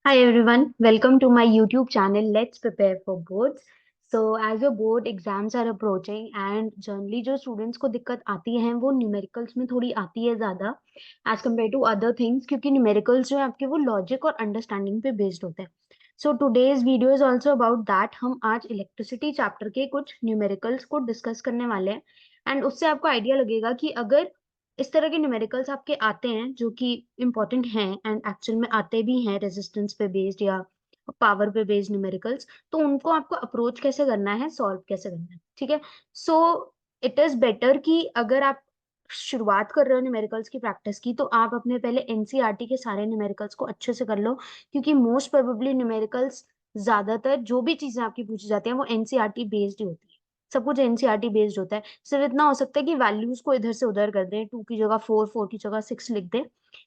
Hi everyone, welcome to my YouTube channel. Let's prepare for boards. So as your board exams are approaching and generally जो students को दिक्कत आती है वो numericals में थोड़ी आती है ज़्यादा as compared to other things क्योंकि numericals जो है आपके वो logic और understanding पे based होते हैं. So today's video is also about that. हम आज electricity chapter के कुछ numericals को discuss करने वाले हैं and उससे आपको idea लगेगा कि अगर इस तरह के न्यूमेरिकल्स आपके आते हैं जो कि इंपॉर्टेंट हैं एंड एक्चुअल में आते भी हैं रेजिस्टेंस पे बेस्ड या पावर पे बेस्ड न्यूमेरिकल्स, तो उनको आपको अप्रोच कैसे करना है, सॉल्व कैसे करना है. ठीक है. सो इट इज बेटर कि अगर आप शुरुआत कर रहे हो न्यूमेरिकल्स की प्रैक्टिस की तो आप अपने पहले एनसीईआरटी के सारे न्यूमेरिकल्स को अच्छे से कर लो, क्योंकि मोस्ट प्रोबेबली न्यूमेरिकल्स ज्यादातर जो भी चीजें आपकी पूछी जाती हैं वो एनसीईआरटी बेस्ड ही होती है. सब कुछ एनसीईआरटी बेस्ड होता है. सिर्फ इतना हो सकता है कि वैल्यूज को इधर से उधर कर दें, 2 की जगह 4, 4 की जगह 6 लिख दें.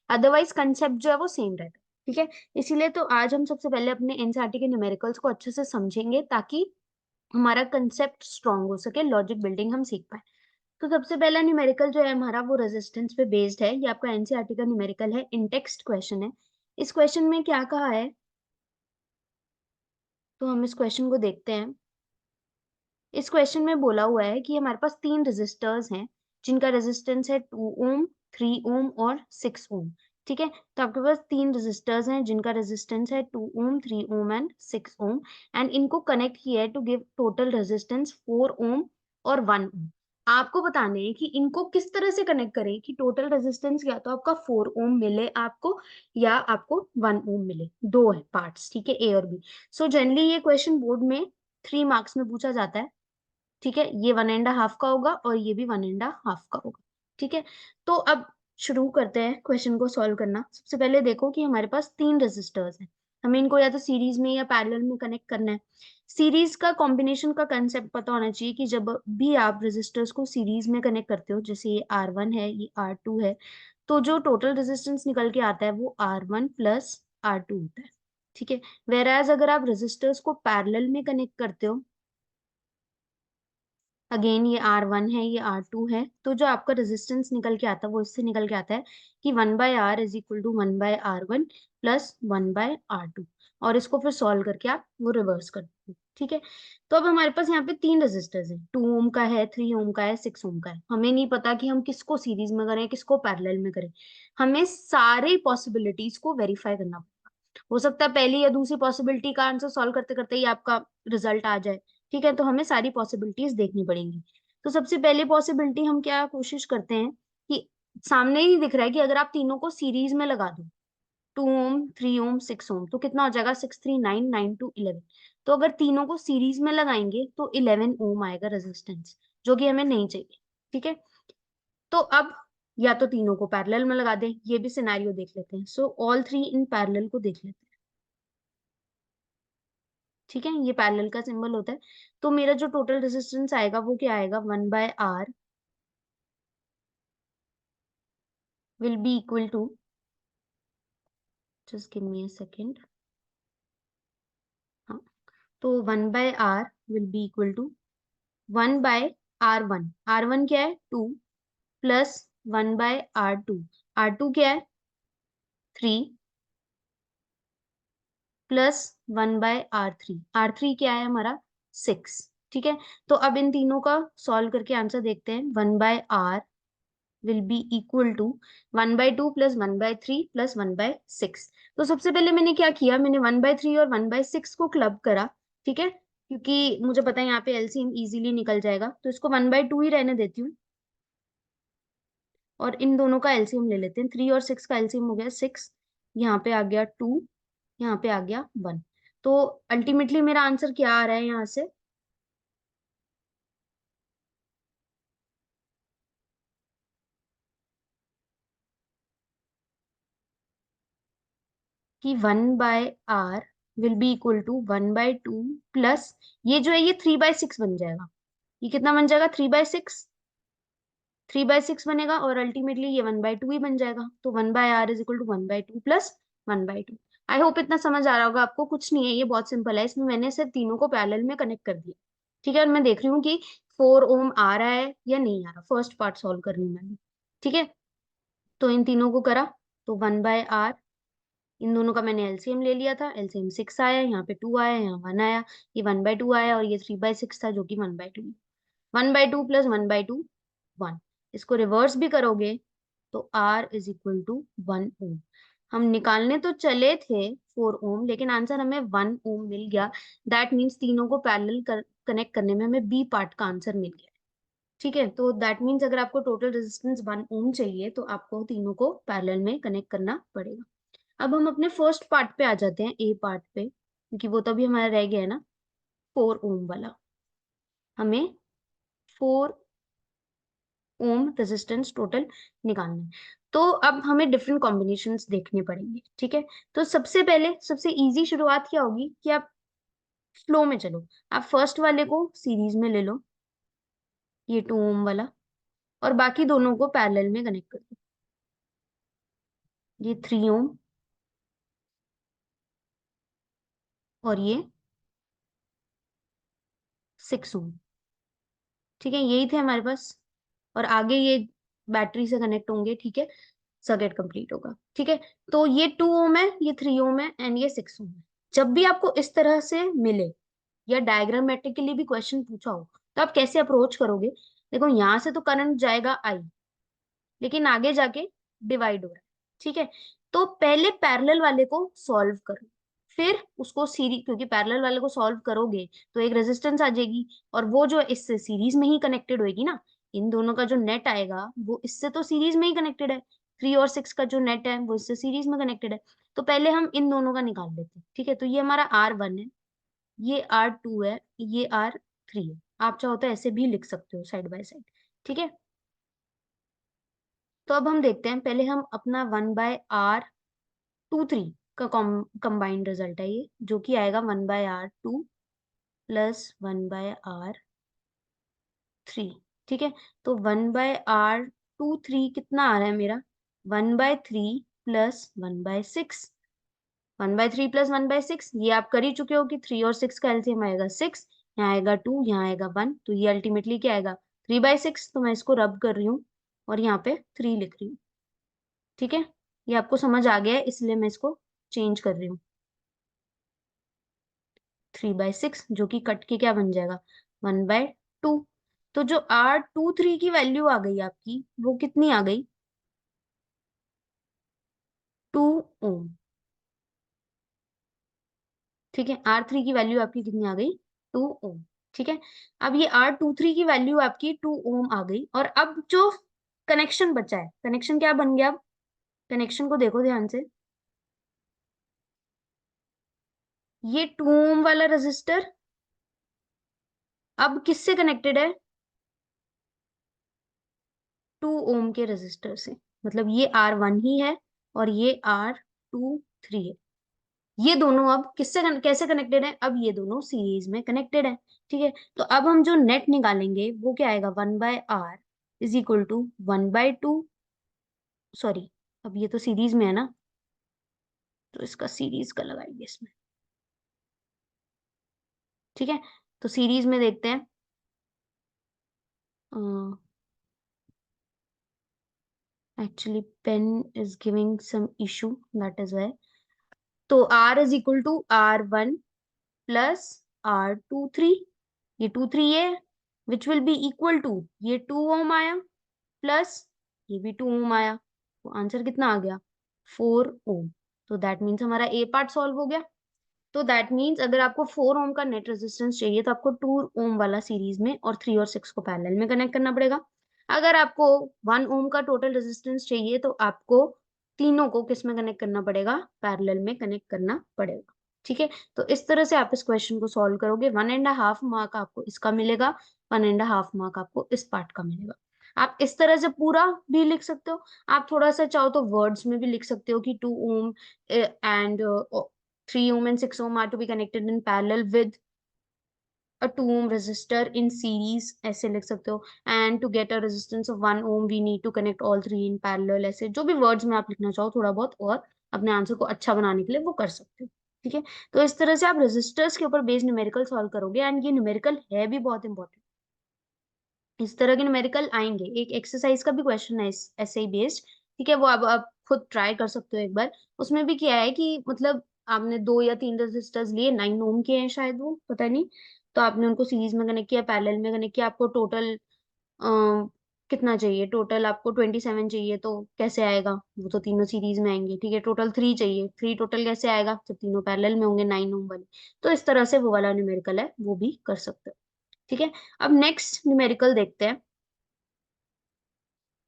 अदरवाइज कंसेप्ट जो है वो सेम रहता है. ठीक है. इसीलिए तो आज हम सबसे पहले अपने एनसीईआरटी के न्यूमेरिकल्स को अच्छे से समझेंगे ताकि हमारा कंसेप्ट स्ट्रांग हो सके, लॉजिक बिल्डिंग हम सीख पाए. तो सबसे पहला न्यूमेरिकल जो है हमारा वो रेजिस्टेंस पे बेस्ड है. ये आपका एनसीईआरटी का न्यूमेरिकल है, इन टेक्स्ट क्वेश्चन है. इस क्वेश्चन में क्या कहा है तो हम इस क्वेश्चन को देखते हैं. इस क्वेश्चन में बोला हुआ है कि हमारे पास 3 रेजिस्टर्स हैं जिनका रेजिस्टेंस है 2 ओम, 3 ओम और 6 ओम. ठीक है. तो आपके पास 3 रेजिस्टर्स हैं जिनका रेजिस्टेंस है 2 ओम, 3 ओम एंड 6 ओम, एंड इनको कनेक्ट किया है टू गिव टोटल रेजिस्टेंस 4 ओम और 1 ओम. आपको बताने हैं कि इनको किस तरह से कनेक्ट करें कि टोटल रेजिस्टेंस या तो आपका 4 ओम मिले आपको या आपको 1 ओम मिले. दो है पार्ट्स. ठीक है, ए और बी. सो जनरली ये क्वेश्चन बोर्ड में 3 मार्क्स में पूछा जाता है. ठीक है. ये 1.5 का होगा और ये भी 1.5 का होगा. ठीक है. तो अब शुरू करते हैं क्वेश्चन को सॉल्व करना. सबसे पहले देखो कि हमारे पास 3 रेजिस्टर्स हैं. हमें इनको या तो सीरीज में या पैरेलल में कनेक्ट करना है. सीरीज का कॉम्बिनेशन का कंसेप्ट पता होना चाहिए कि जब भी आप रेजिस्टर्स को सीरीज में कनेक्ट करते हो, जैसे ये R1 है, ये R2 है, तो जो टोटल रेजिस्टेंस निकल के आता है वो R1 प्लस R2 होता है. ठीक है. वेयर अगर आप रेजिस्टर्स को पैरेलल में कनेक्ट करते हो, अगेन ये R1 है, ये R2 है, तो जो आपका रेजिस्टेंस निकल के आता है वो इससे निकल के आता है कि 1/R is equal to 1/R1 plus 1/R2. और इसको फिर सॉल्व करके आप वो रिवर्स कर दो. ठीक है. तो अब हमारे पास यहाँ पे 3 रेजिस्टर्स हैं. 2 ओम का है, 3 ओम का है, 6 ओम का है. हमें नहीं पता कि हम किसको सीरीज में करें, किसको पैरेलल में करें. हमें सारे पॉसिबिलिटीज को वेरीफाई करना पड़ेगा. हो सकता है पहली या दूसरी पॉसिबिलिटी का आंसर सॉल्व करते करते ही आपका रिजल्ट आ जाए. ठीक है. तो हमें सारी पॉसिबिलिटीज देखनी पड़ेंगी. तो सबसे पहले पॉसिबिलिटी हम क्या कोशिश करते हैं कि सामने ही दिख रहा है कि अगर आप तीनों को सीरीज में लगा दो, 2 ओम, 3 ओम, 6 ओम, तो कितना हो जाएगा? 6, 3, 9, 9, 2, 11. तो अगर तीनों को सीरीज में लगाएंगे तो 11 ओम आएगा रेजिस्टेंस, जो कि हमें नहीं चाहिए. ठीक है. तो अब या तो तीनों को पैरेलल में लगा दें, ये भी सिनेरियो देख लेते हैं. So all three in parallel को देख लेते हैं. ठीक है. ये पैरेलल का सिंबल होता है. तो मेरा जो टोटल रेजिस्टेंस आएगा वो क्या आएगा? 1/R will be equal to, just give me a second. हाँ. तो 1/R will be equal to 1/R1. R1 क्या है? 2 प्लस 1/R2. R2 क्या है? 3 प्लस 1/R3. R3 क्या है हमारा? 6. ठीक है. तो अब इन तीनों का सॉल्व करके आंसर देखते हैं. 1/R will be equal to 1/2 plus 1/3 plus 1/6. तो सबसे पहले मैंने क्या किया, मैंने 1/3 और 1/6 को क्लब करा. ठीक है. क्योंकि मुझे पता है यहाँ पे एलसीएम इजीली निकल जाएगा, तो इसको 1/2 ही रहने देती हूँ और इन दोनों का एलसीएम ले लेते हैं. 3 और 6 का एलसीएम हो गया 6. यहाँ पे आ गया 2, यहाँ पे आ गया 1. तो अल्टीमेटली मेरा आंसर क्या आ रहा है यहाँ से? कि 1/R will be equal to 1/2 plus, ये जो है ये 3/6 बन जाएगा. ये कितना बन जाएगा? 3/6. 3/6 बनेगा और अल्टीमेटली ये 1/2 ही बन जाएगा. तो 1/R is equal to 1/2 plus 1/2. I hope इतना समझ आ रहा होगा आपको. कुछ नहीं है, ये बहुत सिंपल है. इसमें मैंने सिर्फ तीनों को पैरेलल में कनेक्ट कर दिया. ठीक है. और मैं देख रही हूँ कि 4 ओम आ रहा है या नहीं आ रहा. फर्स्ट पार्ट सॉल्व कर रही हूँ मैंने. ठीक है. तो इन तीनों को करा तो 1/R इन दोनों का मैंने एलसीएम ले लिया था, एलसीएम 6 आया, यहाँ पे 2 आया, यहाँ 1 आया, ये 1/2 आया और ये 3/6 था जो कि 1/2। 1/2 प्लस 1/2 1। इसको रिवर्स भी करोगे तो R इज इक्वल टू 1 ओम। हम निकालने तो चले थे 4 ओम, लेकिन आंसर हमें 1 ओम मिल गया। दैट मीन्स तीनों को पैरेलल कनेक्ट करने में हमें बी पार्ट का आंसर मिल गया। ठीक है, तो दैट मीन्स अगर आपको टोटल रेजिस्टेंस 1 ओम चाहिए तो आपको तीनों को पैरेलल में कनेक्ट करना पड़ेगा। अब हम अपने फर्स्ट पार्ट पे आ जाते हैं, ए पार्ट पे, क्योंकि वो तो अभी हमारा रह गया है ना 4 ओम वाला। हमें 4 ओम रेजिस्टेंस टोटल निकालना है। तो अब हमें डिफरेंट कॉम्बिनेशंस देखने पड़ेंगे। ठीक है, तो सबसे पहले सबसे इजी शुरुआत क्या होगी कि आप फ्लो में चलो। आप फर्स्ट वाले को सीरीज में ले लो, ये 2 ओम वाला, और बाकी दोनों को पैरेलल में कनेक्ट कर दो। ये 3 ओम और ये 6 ओम। ठीक है, यही थे हमारे पास, और आगे ये बैटरी से कनेक्ट होंगे। ठीक है, सर्किट कंप्लीट होगा। ठीक है, तो ये 2 ओम है, ये 3 ओम है एंड ये 6 ओम है। जब भी आपको इस तरह से मिले या डायग्रामेटिकली भी क्वेश्चन पूछा हो तो आप कैसे अप्रोच करोगे? देखो, यहां से तो करंट जाएगा आई, लेकिन आगे जाके डिवाइड हो रहा है। ठीक है, तो पहले पैरेलल वाले को सॉल्व करो, फिर उसको सीरीज, क्योंकि पैरेलल वाले को सॉल्व करोगे तो एक रेजिस्टेंस आ जाएगी, और वो जो इससे सीरीज में ही कनेक्टेड होएगी ना, इन दोनों का जो नेट आएगा वो इससे तो सीरीज में ही कनेक्टेड है। 3 और 6 का जो नेट है वो इससे सीरीज में कनेक्टेड है। तो पहले हम इन दोनों का निकाल लेते हैं। ठीक है, तो ये हमारा R1 है, ये R2 है, ये R3 है। आप चाहो तो ऐसे भी लिख सकते हो साइड बाय साइड। ठीक है, तो अब हम देखते हैं, पहले हम अपना 1/R23 का कंबाइंड रिजल्ट है ये, जो कि आएगा 1/R2 प्लस 1/R3। ठीक है, तो 1/R23 कितना आ रहा है मेरा? 1/3 प्लस 1/6। 1/3 प्लस 1/6 ये आप कर ही चुके हो कि 3 और 6 का एलसीएम आएगा 6, यहाँ आएगा 2, यहाँ आएगा 1, तो ये अल्टीमेटली क्या आएगा? 3/6। तो मैं इसको रब कर रही हूँ और यहाँ पे 3 लिख रही हूँ। ठीक है, ये आपको समझ आ गया है, इसलिए मैं इसको चेंज कर रही हूँ। 3/6 जो कि कट के क्या बन जाएगा? 1/2। तो जो R23 की वैल्यू आ गई आपकी, वो कितनी आ गई? 2 ओम। ठीक है, R3 की वैल्यू आपकी कितनी आ गई? 2 ओम। ठीक है, अब ये R23 की वैल्यू आपकी 2 ओम आ गई, और अब जो कनेक्शन बचा है, कनेक्शन क्या बन गया? अब कनेक्शन को देखो ध्यान से, ये 2 ओम वाला रेजिस्टर अब किससे कनेक्टेड है? 2 ओम के रेजिस्टर से। मतलब ये R1 ही है और ये R23 है। ये दोनों अब किससे कैसे कनेक्टेड है? अब ये दोनों सीरीज में कनेक्टेड है। ठीक है, तो अब हम जो नेट निकालेंगे वो क्या आएगा? 1/R is equal to 1/2। Sorry, अब ये तो सीरीज में है ना, तो इसका सीरीज का लगाएंगे इसमें। ठीक है, तो सीरीज में देखते हैं। Actually pen is giving some issue, that is why. तो R is equal to R1 plus R23। ये 2 3 ये, which will be equal to, ये 2 ओम आया प्लस ये भी 2 ओम आया, तो आंसर कितना आ गया? 4 ओम। तो दैट मीन्स हमारा ए पार्ट सॉल्व हो गया। तो दैट मीन्स अगर आपको 4 ओम का नेट रेजिस्टेंस चाहिए तो आपको 2 ओम वाला सीरीज में और 3 और 6 को पैरेलल में कनेक्ट करना पड़ेगा। अगर आपको 1 ओम का टोटल रेजिस्टेंस चाहिए तो आपको तीनों को किस में कनेक्ट करना पड़ेगा? पैरेलल में कनेक्ट करना पड़ेगा। ठीक है, तो इस तरह से आप इस क्वेश्चन को सॉल्व करोगे। 1.5 मार्क आपको इसका मिलेगा, 1.5 मार्क आपको इस पार्ट का मिलेगा। आप इस तरह से पूरा भी लिख सकते हो। आप थोड़ा सा चाहो तो वर्ड्स में भी लिख सकते हो कि 2 ohm and 3 ohm and 6 ohm are to be connected in parallel with a 2 ohm resistor in series, ऐसे लिख सकते हो। And to get a resistance of 1 ohm we need to connect all three in parallel, ऐसे जो भी words में आप लिखना चाहो थोड़ा बहुत, और अपने आंसर को अच्छा बनाने के लिए वो कर सकते हो। ठीक है, तो इस तरह से आप रेजिस्टर्स के ऊपर बेस्ड न्यूमेरिकल सॉल्व करोगे, एंड ये न्यूमेरिकल है भी बहुत इंपॉर्टेंट। इस तरह के न्यूमेरिकल आएंगे। एक एक्सरसाइज का भी क्वेश्चन है ऐसे ही बेस्ड, ठीक है, वो आप खुद ट्राई कर सकते हो एक बार। उसमें भी क्या है कि मतलब आपने 2 या 3 रेजिस्टर्स लिए, 9 ओम के हैं शायद, वो पता नहीं। तो आपने उनको सीरीज में कनेक्ट किया, पैरेलल में कनेक्ट किया, आपको टोटल कितना चाहिए, टोटल आपको 27 चाहिए, तो कैसे आएगा, वो तो तीनों सीरीज में आएंगे। ठीक है, टोटल 3 चाहिए, 3 टोटल कैसे आएगा जब तीनों पैरेलल में होंगे 9 ओम वाले। तो इस तरह से वो वाला न्यूमेरिकल है, वो भी कर सकते हो। ठीक है, अब नेक्स्ट न्यूमेरिकल देखते हैं।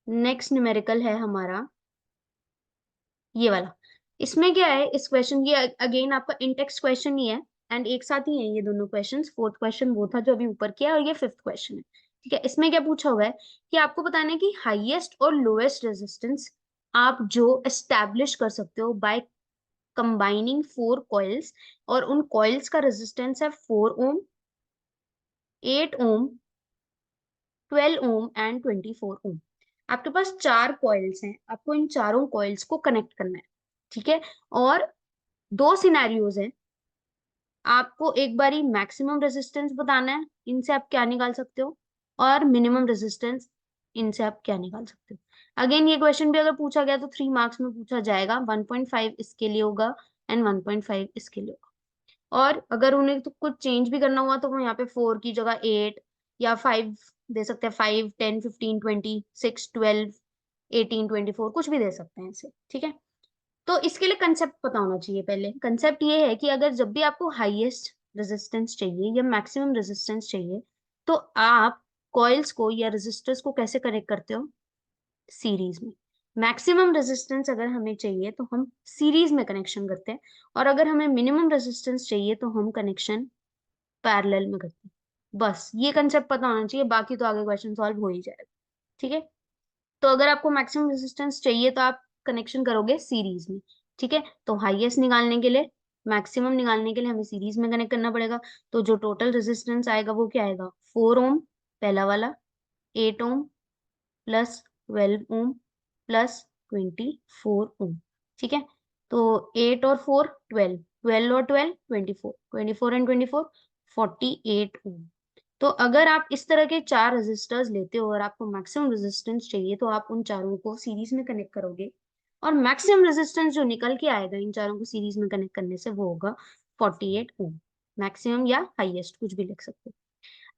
नेक्स्ट न्यूमेरिकल है हमारा ये वाला। इसमें क्या है, इस क्वेश्चन ये अगेन आपका इंटेक्स्ट क्वेश्चन ही है, एंड एक साथ ही है ये दोनों क्वेश्चंस। फोर्थ क्वेश्चन वो था जो अभी ऊपर किया, और ये फिफ्थ क्वेश्चन है। ठीक है, इसमें क्या पूछा हुआ है कि आपको बताना है कि हाईएस्ट और लोएस्ट रेजिस्टेंस आप जो एस्टैब्लिश कर सकते हो बाय कंबाइनिंग 4 कॉइल्स, और उन कॉइल्स का रेजिस्टेंस है 4 ओम, 8 ओम, 12 ओम एंड 24 ओम। आपके पास 4 कॉइल्स हैं, आपको इन चारों कॉइल्स को कनेक्ट करना है। ठीक है, और 2 सिनेरियोज हैं। आपको एक बारी मैक्सिमम रेजिस्टेंस बताना है, इनसे आप क्या निकाल सकते हो, और मिनिमम रेजिस्टेंस, इनसे आप क्या निकाल सकते हो। अगेन ये क्वेश्चन भी अगर पूछा गया तो 3 मार्क्स में पूछा जाएगा। 1.5 इसके लिए होगा, एंड 1.5 इसके लिए होगा। और अगर उन्हें तो कुछ चेंज भी करना हुआ तो वो यहाँ पे 4 की जगह 8 या 5 दे सकते हैं। 5, 10, 15, 20, 6, 12, 18, 24 कुछ भी दे सकते हैं इसे। ठीक है, तो इसके लिए कंसेप्ट पता होना चाहिए। पहले कंसेप्ट ये है कि अगर जब भी आपको हाईएस्ट रेजिस्टेंस चाहिए या मैक्सिमम रेजिस्टेंस चाहिए, तो आप कॉइल्स को या रेजिस्टर्स को कैसे कनेक्ट करते हो, सीरीज में। मैक्सिमम रेजिस्टेंस अगर हमें चाहिए तो हम सीरीज में कनेक्शन करते हैं, और अगर हमें मिनिमम रेजिस्टेंस चाहिए तो हम कनेक्शन पैरेलल में करते हैं। बस ये कंसेप्ट पता होना चाहिए, बाकी तो आगे क्वेश्चन सॉल्व हो ही जाएगा। ठीक है, तो अगर आपको मैक्सिमम रेजिस्टेंस चाहिए तो आप कनेक्शन करोगे सीरीज में। ठीक है, तो हाईएस्ट निकालने के लिए, मैक्सिमम निकालने के लिए हमें सीरीज में कनेक्ट करना पड़ेगा। तो जो टोटल रेजिस्टेंस आएगा वो क्या आएगा, 4 ओम पहला वाला, 8 ओम प्लस 12 ओम प्लस 24 ओम। ठीक है, तो 8 और 4 12, 12 और 12 24, 24 एंड 24 48 ओम। तो अगर आप इस तरह के 4 रेजिस्टर्स लेते हो और आपको मैक्सिमम रेजिस्टेंस चाहिए, तो आप उन चारों को सीरीज में कनेक्ट करोगे, और मैक्सिमम रेजिस्टेंस जो निकल के आएगा इन चारों को सीरीज में कनेक्ट करने से वो होगा 48 ओम। मैक्सिमम या हाईएस्ट कुछ भी लिख सकते हो।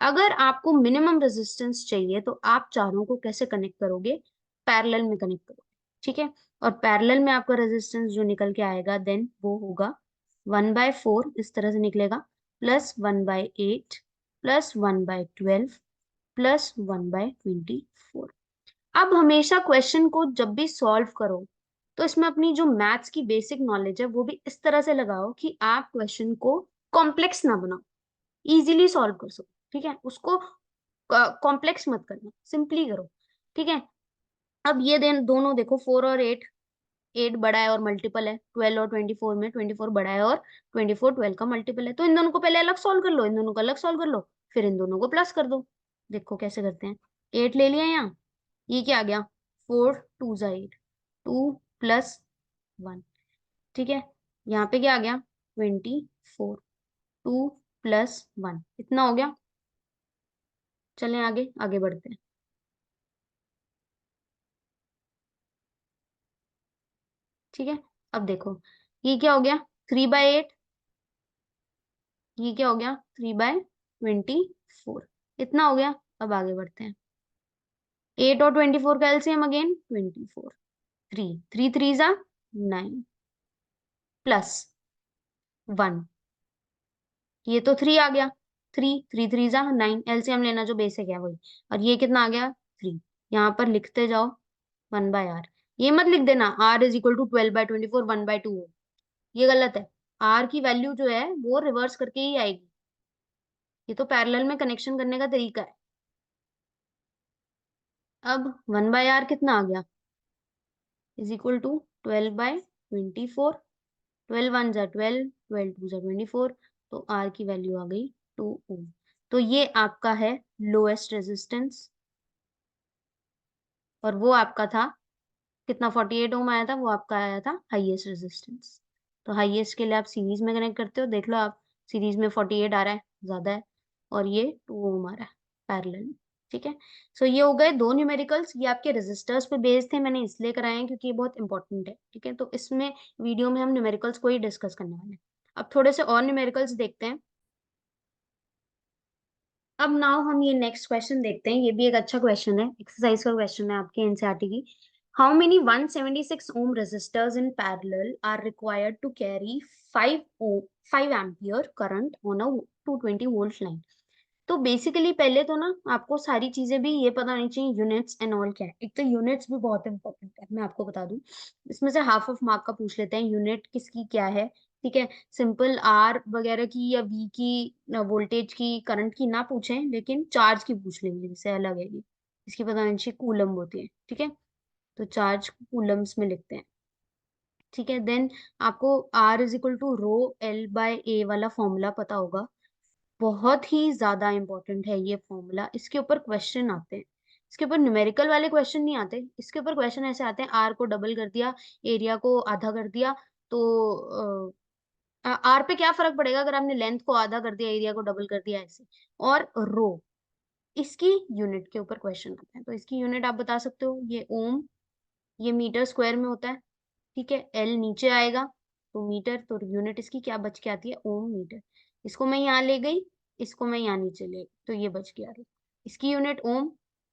अगर आपको मिनिमम रेजिस्टेंस चाहिए तो आप चारों को कैसे कनेक्ट करोगे, पैरेलल में कनेक्ट करोगे। ठीक है, और पैरेलल में आपका रेजिस्टेंस जो निकल के आएगा देन वो होगा 1/4 इस तरह से निकलेगा, प्लस 1/8 प्लस 1/12 प्लस 1/24। अब हमेशा क्वेश्चन को जब भी सॉल्व करो तो इसमें अपनी जो मैथ्स की बेसिक नॉलेज है वो भी इस तरह से लगाओ कि आप क्वेश्चन को कॉम्प्लेक्स ना बनाओ, इजीली सॉल्व कर सको। ठीक है, उसको कॉम्प्लेक्स मत करना, सिंपली करो। ठीक है, अब ये दोनों देखो, 4 और 8, 8 बड़ा है और मल्टीपल है 12 और 24 में, 24 बड़ा है और 24 12 का मल्टीपल है। तो इन दोनों को पहले अलग सॉल्व कर लो, इन दोनों को अलग सॉल्व कर लो, फिर इन दोनों को प्लस कर दो। देखो कैसे करते हैं। 8 ले लिया यहाँ, ये क्या आ गया, 4 2 8, 2 + 1। ठीक है, यहाँ पे क्या आ गया, 24, 2 + 1, इतना हो गया। चलें आगे, आगे बढ़ते हैं। ठीक है, अब देखो ये क्या हो गया, 3/8, ये क्या हो गया, 3/24, इतना हो गया। अब आगे बढ़ते हैं। 8 और 24 का एलसीएम अगेन 24, 3 3 3 9 +1, ये तो 3 आ गया, 3 3 3 9 एलसीएम लेना जो बेसिक है वही। और ये कितना आ गया, 3। यहाँ पर लिखते जाओ 1/r, ये मत लिख देना r = 12/24 1/2, ये गलत है। आर की वैल्यू जो है वो रिवर्स करके ही आएगी, ये तो पैरेलल में कनेक्शन करने का तरीका है। अब 1/r कितना आ गया, = 12/24, 12 1 = 12, 12 2 = 24, तो आर की वैल्यू आ गई 2 ओम। तो ये आपका है लोएस्ट रेजिस्टेंस, और वो आपका था कितना, 48 ओम आया था, वो आपका आया था हाईएस्ट रेजिस्टेंस। तो हाईएस्ट के लिए आप सीरीज में कनेक्ट करते हो, देख लो आप, सीरीज में 48 आ रहा है, ज्यादा है, और ये 2 ओम आ रहा है पैरेलल में। ठीक है। सो ये हो गए दो न्यूमेरिकल्स, ये आपके रेजिस्टर्स पे बेस्ड थे, मैंने इसलिए कराए हैं क्योंकि ये बहुत इंपॉर्टेंट है। ठीक है, तो इसमें वीडियो में हम न्यूमेरिकल्स को ही डिस्कस करने वाले हैं। अब थोड़े से और न्यूमेरिकल्स देखते हैं। अब नाउ हम ये नेक्स्ट क्वेश्चन देखते हैं, ये भी एक अच्छा क्वेश्चन है, एक्सरसाइज का क्वेश्चन है आपके एनसीईआरटी की। How many 176 ohm resistors in parallel are required to carry 5 ampere current on a 220 volt line. तो बेसिकली पहले तो ना आपको सारी चीजें भी ये पता होनी चाहिए, यूनिट्स एंड ऑल क्या है। एक तो यूनिट्स भी बहुत इंपॉर्टेंट है, मैं आपको बता दूं। इसमें से हाफ ऑफ मार्क का पूछ लेते हैं, यूनिट किसकी क्या है। ठीक है, सिंपल आर वगैरह की या वी की, वोल्टेज की, करंट की ना पूछें, लेकिन चार्ज की पूछ लेंगे, जैसे अलग है ये। इसकी पता होनी चाहिए, कूलम होती है। ठीक है, तो चार्ज कूलम्स में लिखते हैं। ठीक है, देन आपको R is equal to rho L by A वाला फॉर्मूला पता होगा। बहुत ही ज्यादा इंपॉर्टेंट है ये फॉर्मूला, इसके ऊपर क्वेश्चन आते हैं। इसके ऊपर न्यूमेरिकल वाले क्वेश्चन नहीं आते, इसके ऊपर क्वेश्चन ऐसे आते हैं, आर को डबल कर दिया, एरिया को आधा कर दिया, तो आर पे क्या फर्क पड़ेगा अगर आपने लेंथ को आधा कर दिया, एरिया को डबल कर दिया, ऐसे। और रो, इसकी यूनिट के ऊपर क्वेश्चन आता है, तो इसकी यूनिट आप बता सकते हो, ये ओम, ये मीटर स्क्वायर में होता है। ठीक है, एल नीचे आएगा तो मीटर, तो यूनिट इसकी क्या बच के आती है, ओम मीटर। इसको मैं यहाँ ले गई, इसको मैं यहाँ नीचे ले गई, तो ये बच गया रो। इसकी यूनिट ओम,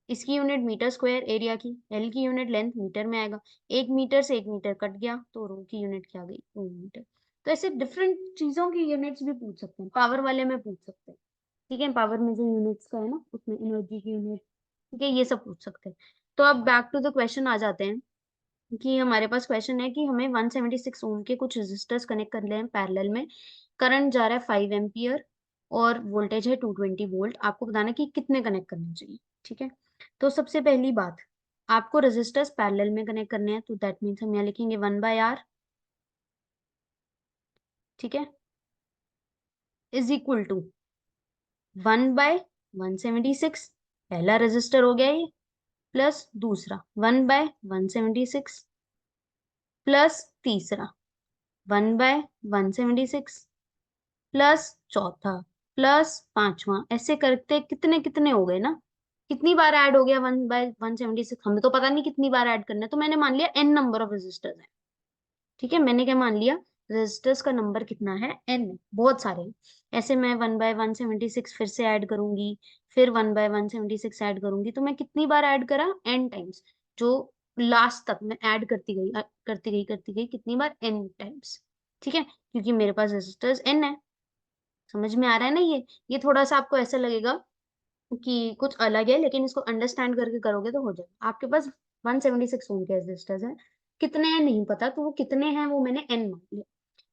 इसकी यूनिट मीटर स्क्वायर एरिया की, एल की यूनिट लेंथ मीटर में आएगा। 1 मीटर से 1 मीटर कट गया, तो रो की यूनिट क्या गई, ओम मीटर। तो ऐसे डिफरेंट चीजों की यूनिट्स भी पूछ सकते हैं, पावर वाले में पूछ सकते हैं। ठीक है, पावर में जो यूनिट्स का है ना, उसमें एनर्जी की यूनिट। ठीक है, ये सब पूछ सकते हैं। तो अब बैक टू द क्वेश्चन आ जाते हैं, कि हमारे पास क्वेश्चन है कि हमें 176 ओम के कुछ रेजिस्टर्स कनेक्ट कर ले हैं पैरेलल में, करंट जा रहा है 5 एम्पियर, और वोल्टेज है 220 वोल्ट। आपको बताना है कि कितने कनेक्ट करने चाहिए। ठीक है, तो सबसे पहली बात, आपको रेजिस्टर्स पैरेलल में कनेक्ट करने हैं, तो दैट मीन्स हम यहाँ लिखेंगे 1/R। ठीक है, इज इक्वल टू 1/176, पहला रेजिस्टर हो गया ये, प्लस दूसरा 1/176, प्लस तीसरा 1/176, प्लस चौथा, प्लस पांचवा, ऐसे करते कितने कितने हो गए ना। कितनी बार ऐड हो गया 1/176, हमें तो पता नहीं कितनी बार ऐड करना है, तो मैंने मान लिया एन नंबर ऑफ रेजिस्टर्स है। ठीक है, मैंने क्या मान लिया, रेजिस्टर्स का नंबर कितना है, एन, बहुत सारे हैं। ऐसे मैं 1/176 फिर से ऐड करूंगी, फिर 1/176 ऐड करूंगी, तो मैं कितनी बार ऐड करा, एन टाइम्स। जो लास्ट तक मैं ऐड करती गई करती गई करती गई, कितनी बार, एन टाइम्स। ठीक है, क्योंकि मेरे पास रेजिस्टर्स एन है। समझ में आ रहा है ना ये थोड़ा सा आपको ऐसा लगेगा कि कुछ अलग है, लेकिन इसको अंडरस्टैंड करके करोगे तो हो जाएगा। आपके पास 176 ओम के रेजिस्टर्स हैं, कितने हैं नहीं पता, तो वो कितने हैं वो मैंने एन मान लिया।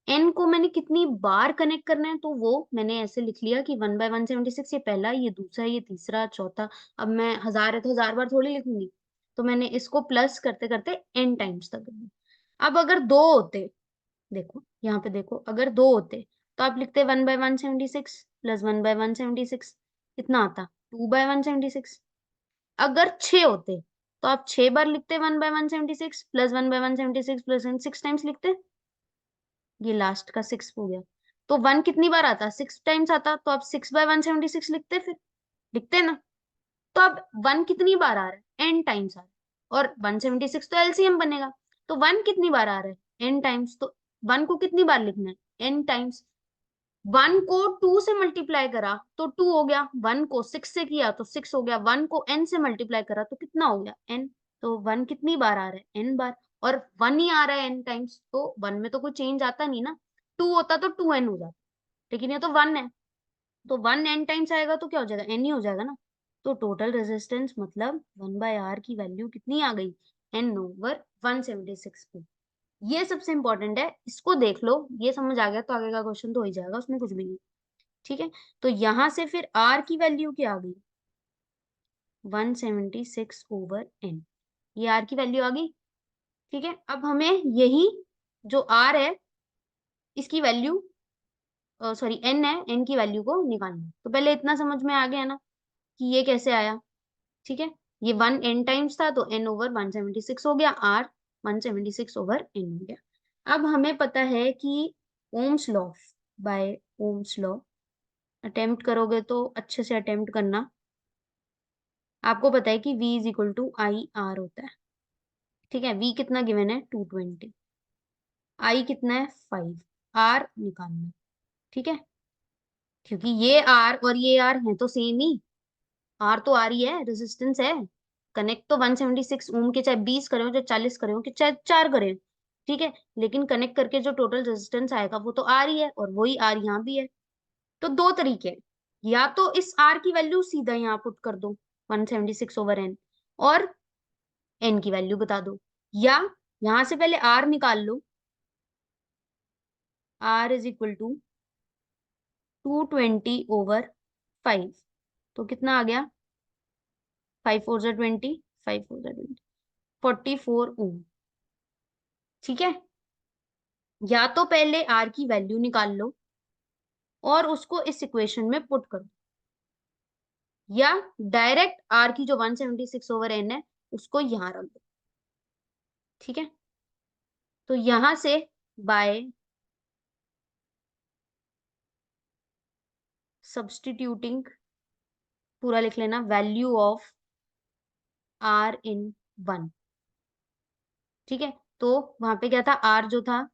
एन को मैंने कितनी बार कनेक्ट करना है, तो वो मैंने ऐसे लिख लिया कि 1/176, ये पहला, ये दूसरा, ये तीसरा, चौथा। अब मैं 1000 है तो 1000 बार थोड़ी लिखूंगी, तो मैंने इसको प्लस करते करते एन टाइम्स तक कर दिया। अब अगर दो होते, देखो यहाँ पे देखो, अगर दो होते तो आप लिखते 1/176 प्लस 1/176, कितना आता, 2/176। अगर 6 होते तो आप 6 बार लिखते 1/176 प्लस 1/176 प्लस 6 टाइम्स लिखते, ये लास्ट का 6 हो गया। तो 1 कितनी बार आता, 6 टाइम्स आता, तो आप 6/176 लिखते, फिर लिखते ना। तो अब 1 कितनी बार आ रहा है, एन टाइम्स आ रहा है, और 176 तो एलसीएम बनेगा। तो 1 कितनी बार आ रहा है, एन टाइम्स, तो 1 को कितनी बार लिखना है, एन टाइम्स। 1 को 2 से मल्टीप्लाई करा तो 2 हो गया, 1 को 6 से किया तो 6 हो गया, 1 को n से मल्टीप्लाई करा तो कितना हो गया, n। तो 1 कितनी बार आ रहा है, n बार, और 1 ही आ रहा है n टाइम्स, तो 1 में तो कोई चेंज आता नहीं ना। 2 होता तो 2n हो जाता, लेकिन ये तो 1 है, तो 1 n टाइम्स आएगा तो क्या हो जाएगा, n ही हो जाएगा ना। तो टोटल रेजिस्टेंस मतलब 1/R की वैल्यू कितनी आ गई, n/176। ये सबसे इंपॉर्टेंट है, इसको देख लो, ये समझ आ गया तो आगे का क्वेश्चन तो हो ही जाएगा, उसमें कुछ भी नहीं। ठीक है, तो यहां से फिर आर की वैल्यू क्या आ गई, 176/n, ये आर की वैल्यू आ गई। ठीक है, अब हमें यही जो आर है, इसकी वैल्यू, सॉरी एन है, एन की वैल्यू को निकालना है। तो पहले इतना समझ में आ गया ना कि ये कैसे आया। ठीक है, ये 1 n टाइम्स था, तो n/176 हो गया, आर 176/n हो गया। अब हमें पता है कि Ohm's law, by Ohm's law, attempt करोगे तो अच्छे से अटेम्प्ट करना। आपको पता है कि V is equal to I R होता है, ठीक है। V कितना गिवन है 220, I कितना है 5, R निकालना है, ठीक है। क्योंकि ये R और ये R है तो सेम ही, R तो R ही है, रेजिस्टेंस है। कनेक्ट तो 176 ओम के चाहे 20 करे हो चाहे 40 करे हो कि चाहे 4 करे हो, ठीक है। लेकिन कनेक्ट करके जो टोटल रेजिस्टेंस आएगा वो तो R ही है, और वही R यहाँ भी है। तो दो तरीके हैं, या तो इस R की वैल्यू सीधा यहाँ पुट कर दो 176/n, और n की वैल्यू बता दो, या यहां से पहले R निकाल लो, R इज इक्वल टू 220/5। तो कितना आ गया, 5 4 20, 5 4 20, 44 ओम, ठीक है। या तो पहले R की वैल्यू निकाल लो और उसको इस इक्वेशन में पुट करो, या डायरेक्ट R की जो 176/n है उसको यहां रख दो, ठीक है। तो यहां से बाय सब्सटीट्यूटिंग, पूरा लिख लेना, वैल्यू ऑफ R इन 1, ठीक है। तो वहां पे क्या था, R जो था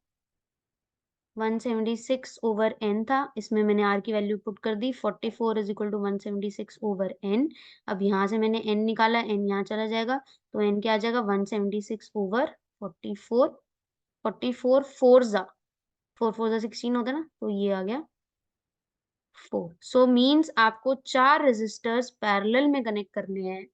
176/n था, इसमें मैंने R की वैल्यू पुट कर दी, 44 इज इक्वल टू 176/n। अब यहाँ से मैंने n निकाला, n यहाँ चला जाएगा, तो n क्या आ जाएगा 176/44, 44 4 4 16 होता है ना, तो ये आ गया 4। सो मीन्स आपको 4 रेजिस्टर्स पैरेलल में कनेक्ट करने हैं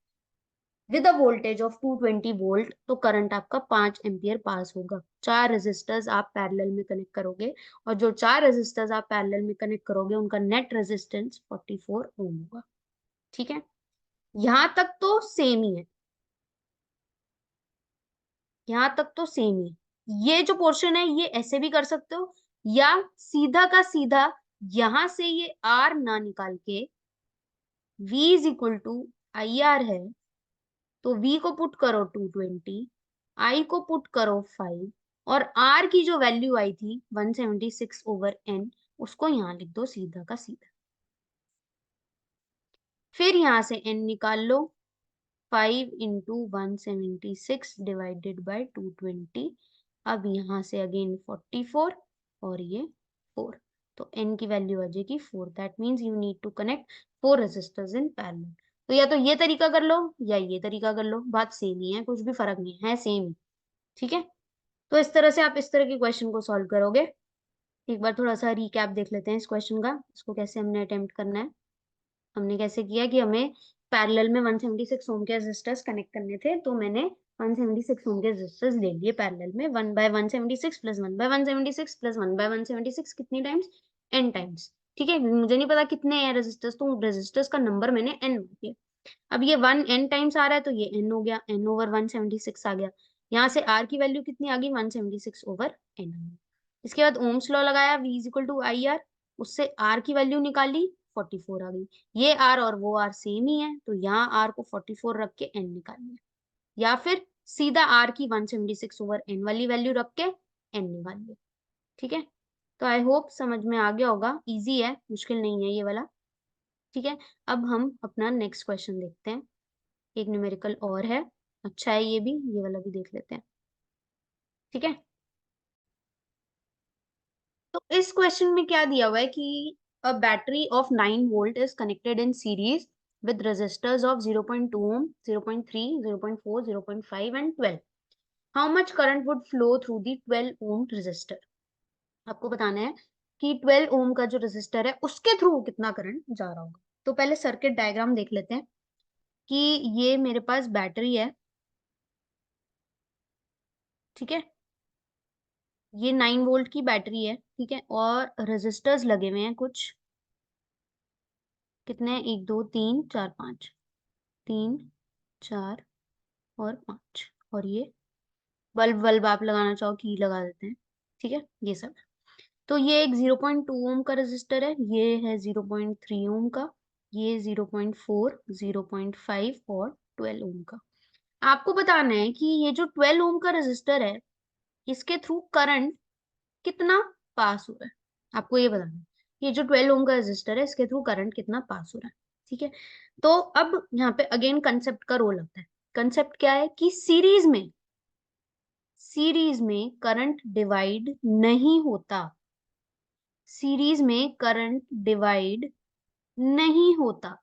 with a voltage of 220 volt, तो करंट आपका 5 एम्पियर पास होगा। 4 रेजिस्टर्स आप पैरेलल में कनेक्ट करोगे, और जो 4 रेजिस्टर्स आप पैरेलल में कनेक्ट करोगे उनका नेट रेजिस्टेंस 44 ओम होगा, ठीक है। यहां तक तो सेम ही है, यहां तक तो सेम ही है। ये जो पोर्शन है ये ऐसे भी कर सकते हो, या सीधा का सीधा यहां से ये आर ना निकाल के V is equal to I R है, तो V को पुट करो 220, I को पुट करो 5, और R की जो वैल्यू आई थी 176/n उसको यहाँ लिख दो सीधा का सीधा। फिर यहाँ से n निकाल लो, 5 इंटू 176 डिवाइडेड बाई 220। अब यहाँ से अगेन 44 और ये 4, तो n की वैल्यू आ जाएगी 4। That means you need to connect 4 resistors in parallel. तो या तो ये तरीका कर लो या ये तरीका कर लो, बात सेम ही है, कुछ भी फर्क नहीं है सेम ही, ठीक है। तो इस तरह से आप इस तरह के क्वेश्चन को सॉल्व करोगे। एक बार थोड़ा सा रिकैप देख लेते हैं इस क्वेश्चन का, इसको कैसे हमने अटेम्प्ट करना है। हमने कैसे किया कि हमें पैरेलल में 176 ओम के रेजिस्टर्स कनेक्ट करने थे, तो मैंने 176 ओम के रेजिस्टर्स ले लिए पैरेलल में, 1/176 प्लस 1/176 प्लस 1/176 कितनी टाइम्स, n टाइम्स, ठीक है। मुझे नहीं पता कितने हैं रेजिस्टर्स, तो रेजिस्टर्स का नंबर मैंने n मान दिया। अब ये 1 n टाइम्स आ रहा है तो ये n हो गया, n/176 आ गया। यहाँ से r की वैल्यू कितनी आ गई 176/n। इसके बाद ओम्स लॉ लगाया, v is equal to I R, उससे r की वैल्यू निकाली 44 आ गई। ये r और वो r सेम ही है, तो यहाँ r को 44 रख के n निकाल लिया, या फिर सीधा r की 176/n वाली वैल्यू रख के n निकाल लिया, ठीक है। तो आई होप समझ में आ गया होगा, इजी है, मुश्किल नहीं है ये वाला, ठीक है। अब हम अपना नेक्स्ट क्वेश्चन देखते हैं, एक न्यूमेरिकल और है, अच्छा है ये भी, ये वाला भी देख लेते हैं, ठीक है। तो इस क्वेश्चन में क्या दिया हुआ है कि a battery of 9 volt is connected in series with resistors of 0.2 ohm, 0.3, 0.4, 0.5 and 12. How much current would flow through the 12 ohm resistor? आपको बताना है कि 12 ओम का जो रेजिस्टर है उसके थ्रू कितना करंट जा रहा होगा। तो पहले सर्किट डायग्राम देख लेते हैं कि ये मेरे पास बैटरी है, ठीक है। ये 9 वोल्ट की बैटरी है, ठीक है, और रेजिस्टर्स लगे हुए हैं कुछ, कितने हैं, 1 2 3 4 5, 3 4 और 5, और ये बल्ब बल्ब आप लगाना चाहो कि लगा देते हैं, ठीक है, ये सब। तो ये एक 0.2 ओम का रेजिस्टर है, ये है 0.3 ओम का, ये 0.4, 0.5 और 12 ओम का। आपको बताना है कि ये जो 12 ओम का रेजिस्टर है इसके थ्रू करंट कितना पास हो रहा है, आपको ये बताना है। ये जो 12 ओम का रेजिस्टर है इसके थ्रू करंट कितना पास हो रहा है, ठीक है, तो अब यहाँ पे अगेन कंसेप्ट का रोल आता है। कंसेप्ट क्या है कि सीरीज में करंट डिवाइड नहीं होता, सीरीज में करंट डिवाइड नहीं होता।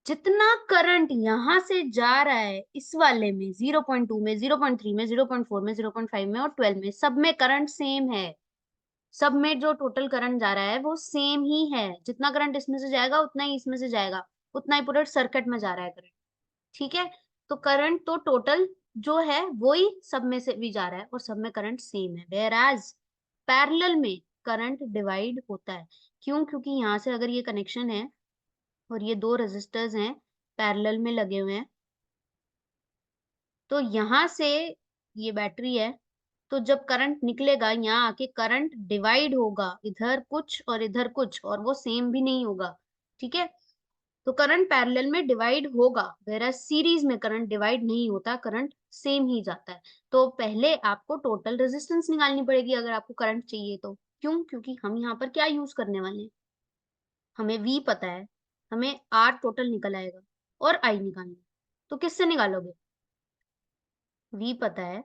जितना करंट यहां से जा रहा है इस वाले में 0.2 में, 0.3 में, 0.4 में, 0.5 में और 12 में, सब में करंट सेम है। सब में जो टोटल करंट जा रहा है वो सेम ही है। जितना करंट इसमें से जाएगा उतना ही इसमें से जाएगा, उतना ही पूरे सर्किट में जा रहा है करंट। ठीक है, तो करंट तो टोटल जो है वो ही सब में से भी जा रहा है और सब में करंट सेम है। वेयर एज पैरेलल में करंट डिवाइड होता है। क्यों? क्योंकि यहाँ से अगर ये कनेक्शन है और ये दो रेजिस्टर्स हैं पैरेलल में लगे हुए हैं, तो यहाँ से ये बैटरी है, तो जब करंट निकलेगा यहाँ आके करंट डिवाइड होगा, इधर कुछ और इधर कुछ, और वो सेम भी नहीं होगा। ठीक है, तो करंट पैरेलल में डिवाइड होगा, वेयर सीरीज में करंट डिवाइड नहीं होता, करंट सेम ही जाता है। तो पहले आपको टोटल रेजिस्टेंस निकालनी पड़ेगी अगर आपको करंट चाहिए तो। क्यों? क्योंकि हम यहाँ पर क्या यूज करने वाले हैं, हमें V पता है, हमें R टोटल निकल आएगा और I निकालना है। तो किससे निकालोगे? V पता है,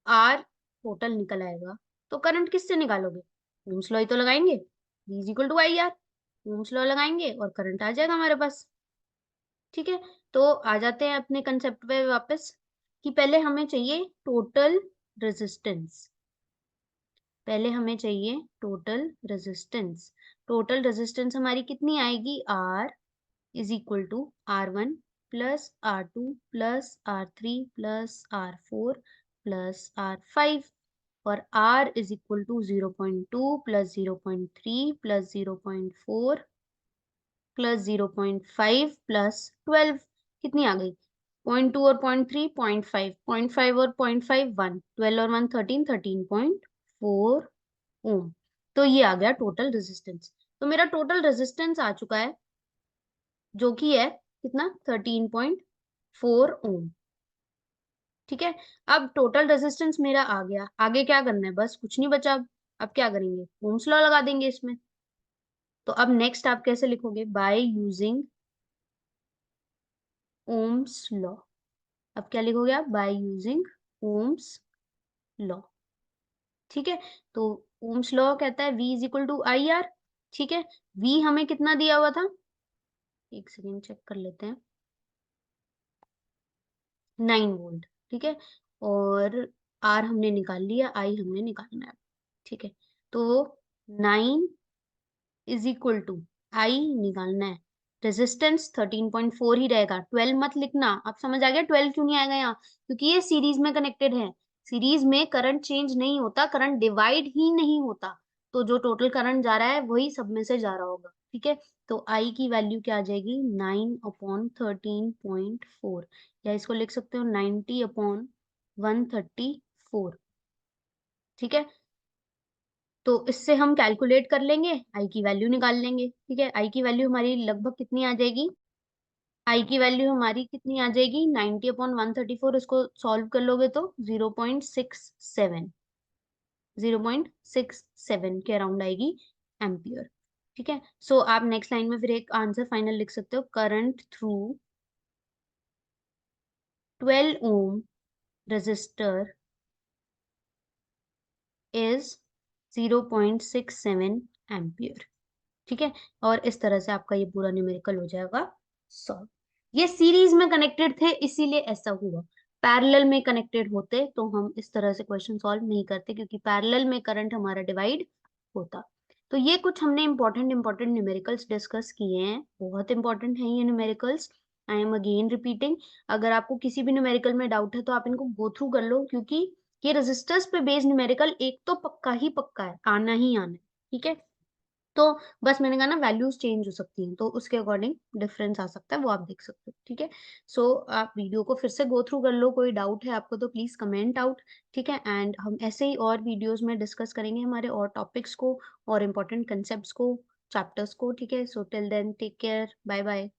R टोटल निकल आएगा, तो करंट किससे निकालोगे? ओम्स लॉ ही तो लगाएंगे, V is equal to I R. Ohm's law लगाएंगे और करंट आ जाएगा हमारे पास। ठीक है, तो आ जाते हैं अपने कंसेप्ट पे वापस कि पहले हमें चाहिए टोटल रेजिस्टेंस। पहले हमें चाहिए टोटल रेजिस्टेंस। टोटल रेजिस्टेंस हमारी कितनी आएगी? R is equal to R1 plus R2 plus R3 plus R4 plus R5, और R is equal to 0.2 plus 0.3 plus 0.4 plus 0.5 plus 12। कितनी आ गई? 0.2 और 0.3 0.5, 0.5 और 0.5 1, 12 और 1 13, 13.4 ओम। तो ये आ गया टोटल रेजिस्टेंस। तो मेरा टोटल रेजिस्टेंस आ चुका है जो कि है कितना? 13.4 ओम। ठीक है, अब टोटल रेजिस्टेंस मेरा आ गया, आगे क्या करना है? बस कुछ नहीं बचा। अब क्या करेंगे? ओम्स लॉ लगा देंगे इसमें। तो अब नेक्स्ट आप कैसे लिखोगे? By using Ohm's law. अब क्या लिखोगे आप? By using Ohm's law. ठीक है, तो ओम्स लॉ कहता है V is equal to I R. ठीक है, V हमें कितना दिया हुआ था? एक सेकेंड चेक कर लेते हैं। 9 वोल्ट। ठीक है, और R हमने निकाल लिया, I हमने निकालना है। ठीक है, तो 9 इज इक्वल टू I निकालना है, रेजिस्टेंस 13.4 ही रहेगा, 12 मत लिखना। अब समझ आ गया 12 क्यों नहीं आएगा यहाँ? क्योंकि ये सीरीज में कनेक्टेड है। सीरीज में करंट चेंज नहीं होता, करंट डिवाइड ही नहीं होता, तो जो टोटल करंट जा रहा है वही सब में से जा रहा होगा। ठीक है, तो I की वैल्यू क्या आ जाएगी? 9/13.4, या इसको लिख सकते हो 90/134। ठीक है, तो इससे हम कैलकुलेट कर लेंगे, आई की वैल्यू निकाल लेंगे। ठीक है, आई की वैल्यू हमारी लगभग कितनी आ जाएगी? आई की वैल्यू हमारी कितनी आ जाएगी? 90/134। इसको सॉल्व कर लोगे तो 0.67, 0.67 के अराउंड आएगी एम्पियर। ठीक है, सो आप नेक्स्ट लाइन में फिर एक आंसर फाइनल लिख सकते हो, current through 12 ohm resistor is 0.67 ampere. ठीक है, और इस तरह से आपका ये पूरा न्यूमेरिकल हो जाएगा सॉल्व। ये सीरीज में कनेक्टेड थे इसीलिए ऐसा हुआ। पैरेलल में कनेक्टेड होते तो हम इस तरह से क्वेश्चन सॉल्व नहीं करते, क्योंकि पैरेलल में करंट हमारा डिवाइड होता। तो ये कुछ हमने इंपॉर्टेंट इंपॉर्टेंट न्यूमेरिकल्स डिस्कस किए हैं, बहुत इंपॉर्टेंट है ये numericals. I am again repeating, अगर आपको किसी भी न्यूमेरिकल में डाउट है तो आप इनको गो थ्रू कर लो, क्योंकि ये रेजिस्टर्स पे बेस्ड न्यूमेरिकल एक तो पक्का ही पक्का है, आना ही आना है। ठीक है, तो बस मैंने कहा ना वैल्यूज चेंज हो सकती हैं, तो उसके अकॉर्डिंग डिफरेंस आ सकता है, वो आप देख सकते हो। ठीक है, सो आप वीडियो को फिर से गो थ्रू कर लो, कोई डाउट है आपको तो प्लीज कमेंट आउट। ठीक है, एंड हम ऐसे ही और वीडियोस में डिस्कस करेंगे हमारे और टॉपिक्स को और इम्पोर्टेंट कंसेप्ट को, चैप्टर्स को। ठीक है, so till then take care, bye bye.